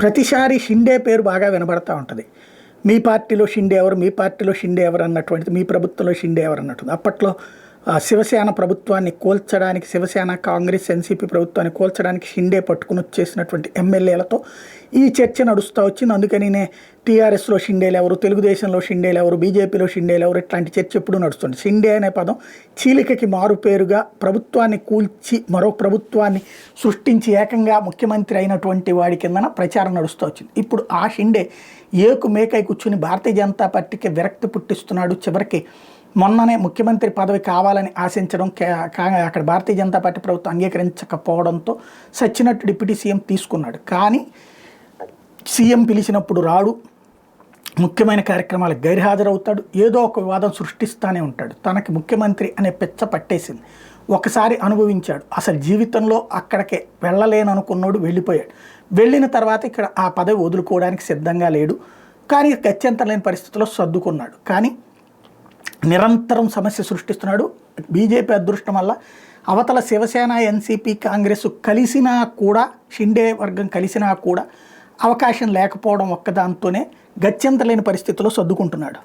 ప్రతిసారి షిండే పేరు బాగా వినబడతా ఉంటుంది. మీ పార్టీలో షిండే ఎవరు, మీ పార్టీలో షిండే ఎవరు అన్నటువంటిది, మీ ప్రభుత్వంలో షిండే ఎవరు అన్నట్టుంది. అప్పట్లో శివసేన ప్రభుత్వాన్ని కోల్చడానికి, శివసేన కాంగ్రెస్ ఎన్సీపీ ప్రభుత్వాన్ని కోల్చడానికి షిండే పట్టుకుని వచ్చేసినటువంటి ఎమ్మెల్యేలతో ఈ చర్చ నడుస్తూ వచ్చింది. అందుకనినే టీఆర్ఎస్లో షిండేలు ఎవరు, తెలుగుదేశంలో షిండేలు ఎవరు, బీజేపీలో షిండేలు ఎవరు, ఇట్లాంటి చర్చ ఎప్పుడూ నడుస్తుంది. షిండే అనే పదం చీలికకి మారు పేరుగా ప్రభుత్వాన్ని కూల్చి మరో ప్రభుత్వాన్ని సృష్టించి ఏకంగా ముఖ్యమంత్రి అయినటువంటి వాడి కిందన ప్రచారం నడుస్తూ వచ్చింది. ఇప్పుడు ఆ షిండే ఏకు మేకై కూర్చుని భారతీయ జనతా పార్టీకి విరక్తి పుట్టిస్తున్నాడు. చివరికి మొన్ననే ముఖ్యమంత్రి పదవి కావాలని ఆశించడం, అక్కడ భారతీయ జనతా పార్టీ ప్రభుత్వం అంగీకరించకపోవడంతో సచ్చినట్టు డిప్యూటీ సీఎం తీసుకున్నాడు. కానీ సీఎం పిలిచినప్పుడు రాడు, ముఖ్యమైన కార్యక్రమాలకు గైర్హాజరవుతాడు, ఏదో ఒక వివాదం సృష్టిస్తూనే ఉంటాడు. తనకి ముఖ్యమంత్రి అనే పెచ్చ పట్టేసింది. ఒకసారి అనుభవించాడు, అసలు జీవితంలో అక్కడికే వెళ్ళలేననుకున్నాడు, వెళ్ళిపోయాడు. వెళ్ళిన తర్వాత ఇక్కడ ఆ పదవి వదులుకోవడానికి సిద్ధంగా లేడు. కానీ గత్యంతరం లేని పరిస్థితుల్లో సర్దుకున్నాడు. కానీ నిరంతరం సమస్య సృష్టిస్తున్నాడు. బీజేపీ అదృష్టం వల్ల అవతల శివసేన, ఎన్సీపీ, కాంగ్రెస్ కలిసినా కూడా, షిండే వర్గం కలిసినా కూడా అవకాశం లేకపోవడం ఒక్కదాంతోనే గత్యంతరం లేని పరిస్థితుల్లో సర్దుకుంటున్నాడు.